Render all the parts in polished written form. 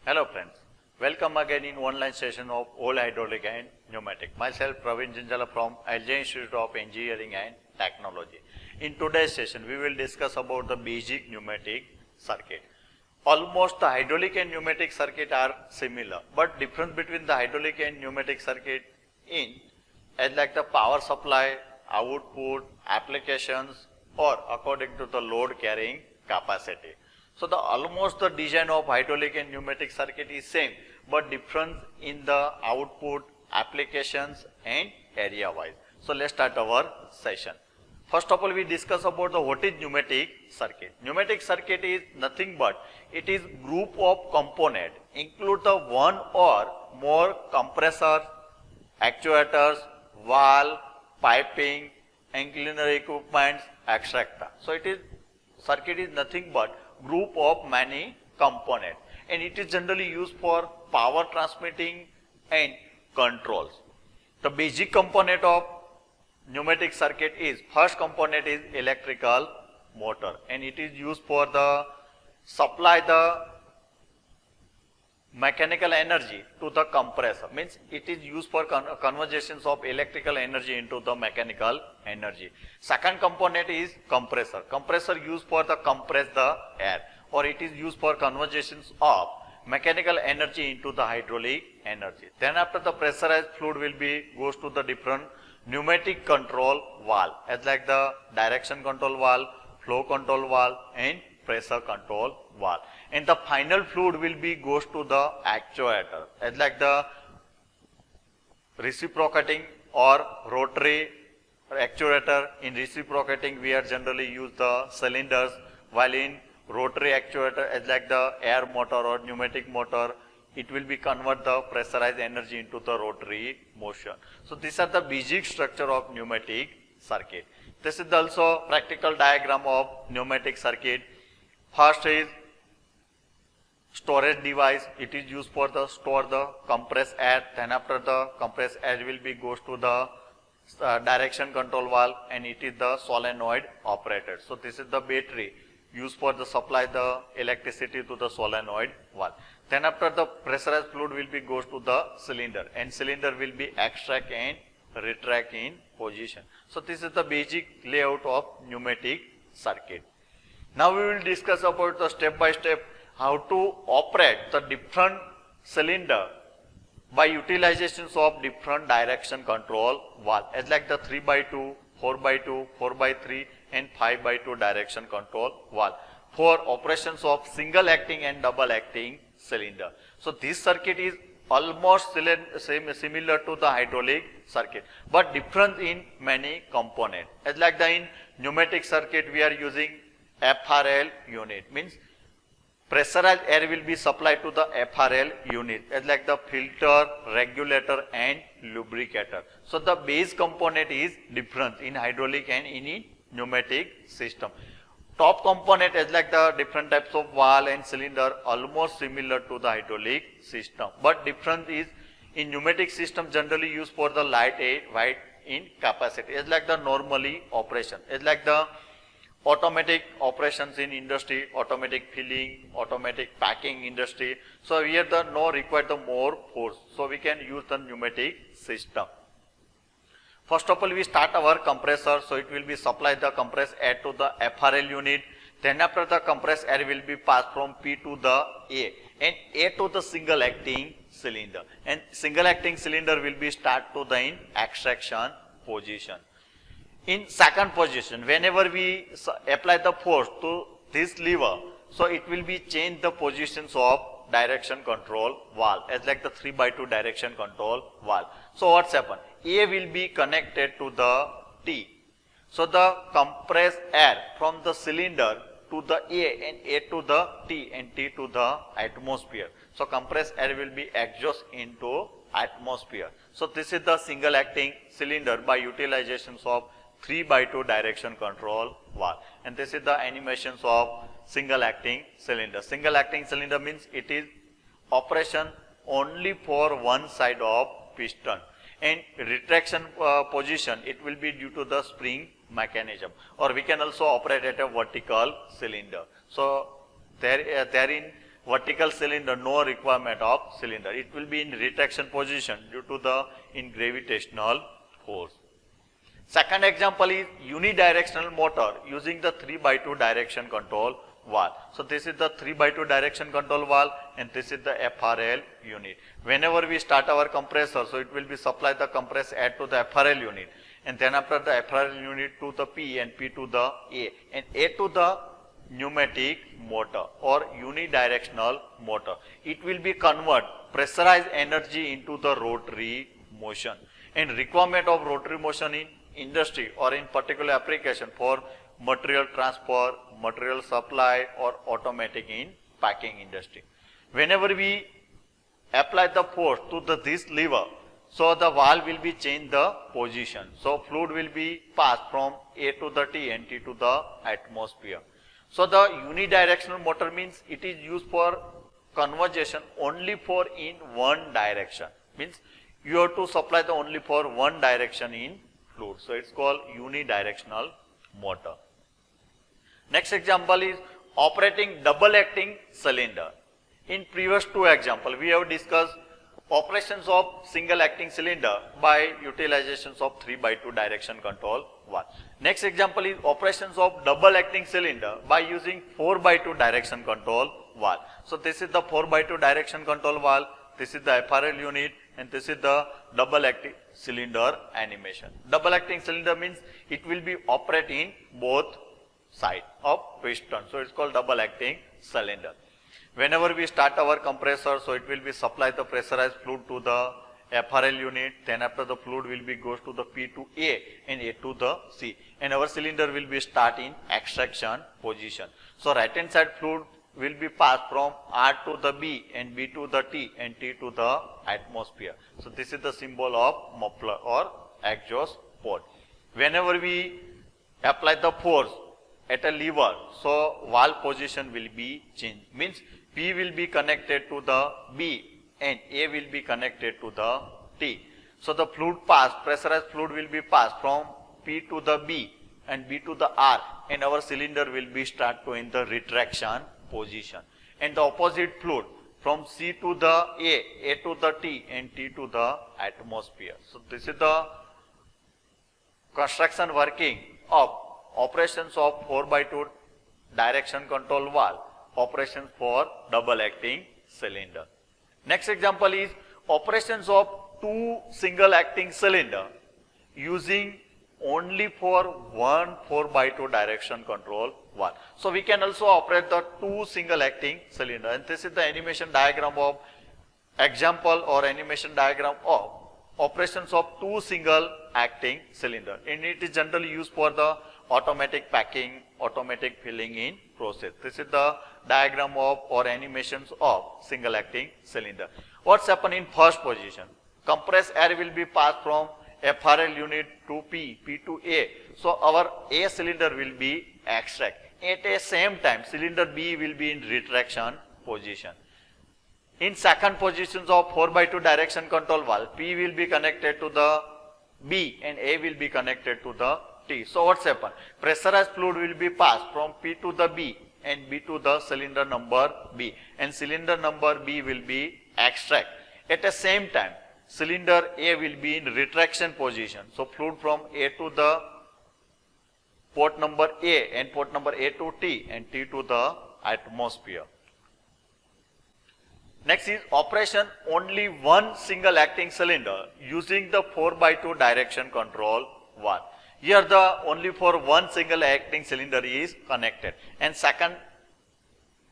Hello friends, welcome again in online session of all hydraulic and pneumatic. Myself Pravin Zinzala from LJ Institute of Engineering and Technology. In today's session we will discuss about the basic pneumatic circuit. Almost the hydraulic and pneumatic circuit are similar, but difference between the hydraulic and pneumatic circuit in as like the power supply, output, applications or according to the load carrying capacity. So almost the design of hydraulic and pneumatic circuit is same, but difference in the output, applications and area wise. So let's start our session. First of all, we discuss about the what is pneumatic circuit. Pneumatic circuit is nothing but it is group of component include the one or more compressors, actuators, valve, piping, auxiliary equipment, etc. So it is circuit is nothing but group of many components and it is generally used for power transmitting and controls. The basic component of pneumatic circuit is first component is electrical motor and it is used for the supply the mechanical energy to the compressor, means it is used for conversions of electrical energy into the mechanical energy. Second component is compressor. Compressor used for the compress the air or it is used for conversions of mechanical energy into the hydraulic energy. Then after the pressurized fluid will be goes to the different pneumatic control valve as like the direction control valve, flow control valve and pressure control valve. And the final fluid will be goes to the actuator as like the reciprocating or rotary actuator. In reciprocating we are generally use the cylinders, while in rotary actuator as like the air motor or pneumatic motor it will be convert the pressurized energy into the rotary motion. So these are the basic structure of pneumatic circuit. This is also practical diagram of pneumatic circuit. First is storage device. It is used for the store the compressed air. Then after the compressed air will be goes to the direction control valve and it is the solenoid operated. So this is the battery used for the supply the electricity to the solenoid valve. Then after the pressurized fluid will be goes to the cylinder and cylinder will be extract and retract in position. So this is the basic layout of pneumatic circuit. Now we will discuss about the step by step how to operate the different cylinder by utilizations of different direction control valve as like the 3x2, 4x2, 4x3 and 5x2 direction control valve for operations of single acting and double acting cylinder. So this circuit is almost similar to the hydraulic circuit but different in many components. As like the in pneumatic circuit we are using FRL unit, means pressurized air will be supplied to the FRL unit as like the filter, regulator and lubricator. So the base component is different in hydraulic and in pneumatic system. Top component as like the different types of valve and cylinder almost similar to the hydraulic system, but difference is in pneumatic system generally used for the light weight in capacity as like the normally operation as like the automatic operations in industry, automatic filling, automatic packing industry. So here the no require the more force, so we can use the pneumatic system. First of all we start our compressor, so it will be supply the compressed air to the FRL unit. Then after the compressed air will be passed from P to the A and A to the single acting cylinder and single acting cylinder will be start to the in extraction position. In second position, whenever we apply the force to this lever, so it will be change the positions of direction control valve as like the 3x2 direction control valve. So what's happened? A will be connected to the T. So the compressed air from the cylinder to the A and A to the T and T to the atmosphere. So compressed air will be exhaust into atmosphere. So this is the single acting cylinder by utilizations of 3x2 direction control valve, and this is the animations of single acting cylinder. Single acting cylinder means it is operation only for one side of piston and retraction position it will be due to the spring mechanism, or we can also operate at a vertical cylinder. So therein vertical cylinder, no requirement of cylinder. It will be in retraction position due to the in gravitational force. Second example is unidirectional motor using the 3x2 direction control valve. So this is the 3x2 direction control valve and this is the FRL unit. Whenever we start our compressor, so it will be supply the compressed air to the FRL unit, and then after the FRL unit to the P and P to the A, and A to the pneumatic motor or unidirectional motor. It will be convert pressurized energy into the rotary motion, and requirement of rotary motion in industry or in particular application for material transfer, material supply or automatic in packing industry. Whenever we apply the force to this lever, so the valve will be change the position. So fluid will be passed from A to the T and T to the atmosphere. So the unidirectional motor means it is used for conversion only for in one direction. Means you have to supply the only for one direction in fluid. So it's called unidirectional motor. Next example is operating double acting cylinder. In previous two example, we have discussed operations of single acting cylinder by utilizations of 3x2 direction control valve. Next example is operations of double acting cylinder by using 4x2 direction control valve. So this is the 4x2 direction control valve, this is the FRL unit, and this is the double acting cylinder animation. Double acting cylinder means it will be operate in both side of piston. So it's called double acting cylinder. Whenever we start our compressor, so it will be supply the pressurized fluid to the FRL unit, then after the fluid will be goes to the P to A and A to the C, and our cylinder will be start in extraction position. So right hand side fluid will be passed from R to the B and B to the T and T to the atmosphere. So this is the symbol of muffler or exhaust port. Whenever we apply the force at a lever, so valve position will be changed. Means P will be connected to the B and A will be connected to the T. So the fluid pass, pressurized fluid will be passed from P to the B and B to the R, and our cylinder will be start to in the retraction position. And the opposite fluid from C to the A to the T and T to the atmosphere. So this is the construction working of operations of 4x2 direction control valve, operations for double acting cylinder. Next example is operations of two single acting cylinder using only for one 4x2 direction control valve. So we can also operate the two single acting cylinder, and this is the animation diagram of example or animation diagram of operations of two single acting cylinder, and it is generally used for the automatic packing, automatic filling in process. This is the diagram of or animations of single acting cylinder. What's happened in first position? Compressed air will be passed from FRL unit to P, P to A. So our A cylinder will be extract. At the same time, cylinder B will be in retraction position. In second positions of 4x2 direction control valve, P will be connected to the B and A will be connected to the T. So what's happened? Pressurized fluid will be passed from P to the B and B to the cylinder number B, and cylinder number B will be extract. At the same time, cylinder A will be in retraction position. So fluid from A to the port number A and port number A to T and T to the atmosphere. Next is operation only one single acting cylinder using the 4x2 direction control valve. Here the only for one single acting cylinder is connected, and second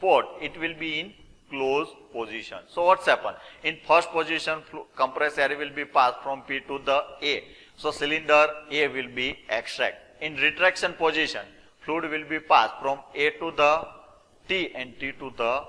port it will be in closed position. So what's happened? In first position, compressed air will be passed from P to the A. So cylinder A will be extract. In retraction position, fluid will be passed from A to the T and T to the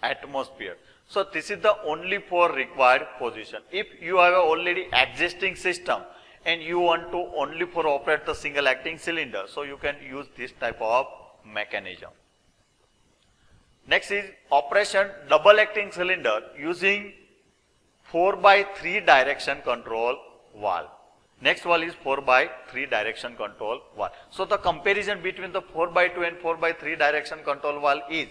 atmosphere. So this is the only for required position. If you have a already existing system and you want to only for operate the single acting cylinder, so you can use this type of mechanism. Next is operation double acting cylinder using 4x3 direction control valve. Next one is 4x3 direction control valve. So the comparison between the 4x2 and 4x3 direction control valve is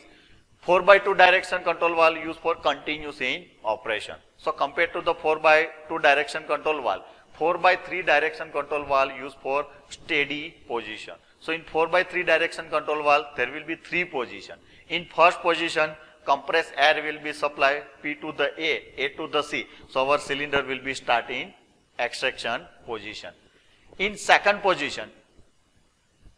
4x2 direction control valve used for continuous in operation. So compared to the 4x2 direction control valve, 4x3 direction control valve used for steady position. So in 4x3 direction control valve, there will be 3 positions. In first position, compressed air will be supplied P to the A to the C. So our cylinder will be start in extraction position. In second position,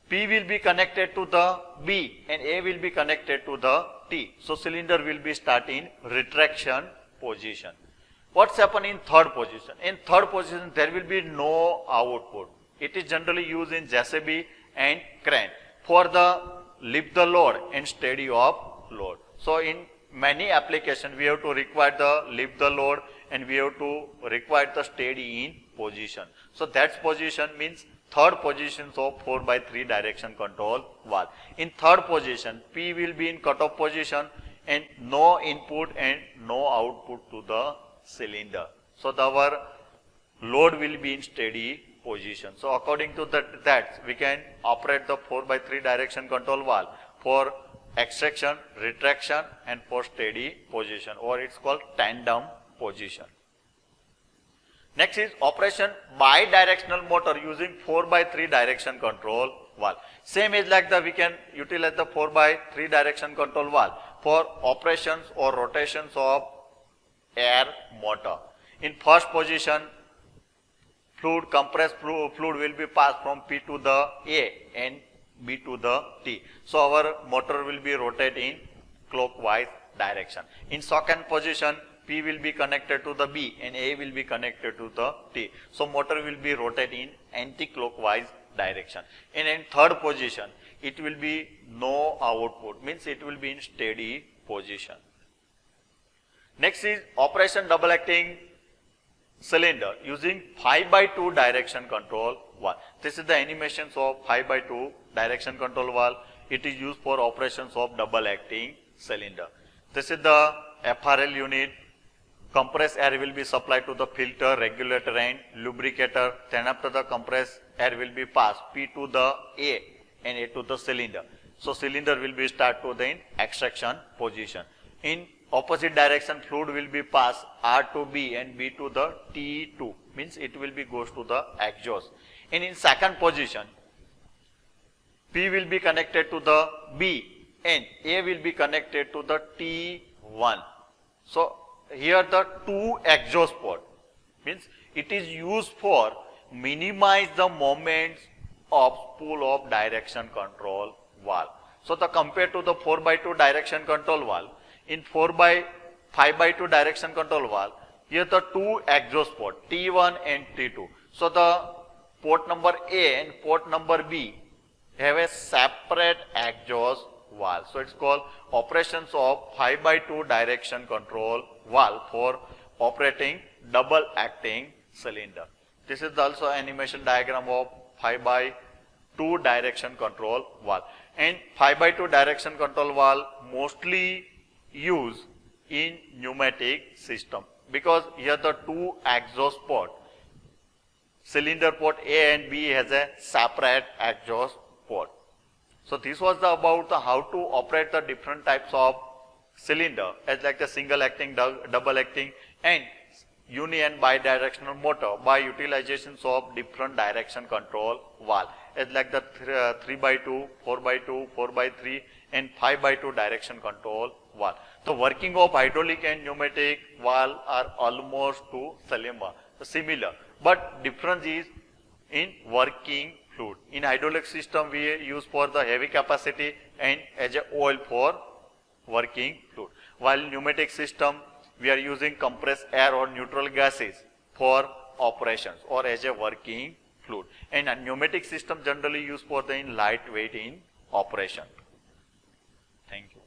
P will be connected to the B and A will be connected to the T. So cylinder will be start in retraction position. What's happen in third position? In third position, there will be no output. It is generally used in JCB and crane for the lift the load and steady of load. So in many applications, we have to require the lift the load and we have to require the steady in position. So that position means third position of 4x3 direction control valve. In third position, P will be in cutoff position and no input and no output to the cylinder. So our load will be in steady position. So according to that we can operate the 4x3 direction control valve for extraction, retraction and for steady position, or it's called tandem position. Next is operation bi-directional motor using 4x3 direction control valve. Same is like we can utilize the 4x3 direction control valve for operations or rotations of air motor. In first position, compressed fluid will be passed from P to the A and B to the T. So our motor will be rotating clockwise direction. In second position, P will be connected to the B and A will be connected to the T. So motor will be rotating anti-clockwise direction. And in third position, it will be no output, means it will be in steady position. Next is operation double acting cylinder using 5x2 direction control valve. This is the animations of 5x2 direction control valve. It is used for operations of double acting cylinder. This is the FRL unit. Compressed air will be supplied to the filter, regulator and lubricator. Then after the compressed air will be passed P to the A and A to the cylinder. So cylinder will be start to the extraction position. In opposite direction, fluid will be passed R to B and B to the T2, means it will be goes to the exhaust. And in second position, P will be connected to the B and A will be connected to the T1. So here the two exhaust port, means it is used for minimize the moments of spool of direction control valve. So the compared to the 4x2 direction control valve, in 5x2 direction control valve, here the two exhaust port T1 and T2. So the port number A and port number B have a separate exhaust valve. So it's called operations of 5x2 direction control valve for operating double acting cylinder. This is also animation diagram of 5x2 direction control valve. And 5x2 direction control valve mostly used in pneumatic system, because here the two exhaust port, cylinder port A and B has a separate exhaust port. So this was about how to operate the different types of cylinder, as like the single acting, double acting and uni and bidirectional motor by utilizations of different direction control valve, as like the 3x2, 4x2, 4x3 and 5x2 direction control valve. The working of hydraulic and pneumatic valve are almost similar, but difference is in working fluid. In hydraulic system, we use for the heavy capacity and as a oil for working fluid. While pneumatic system, we are using compressed air or neutral gases for operations or as a working fluid. And a pneumatic system generally used for the lightweight in operation. Thank you.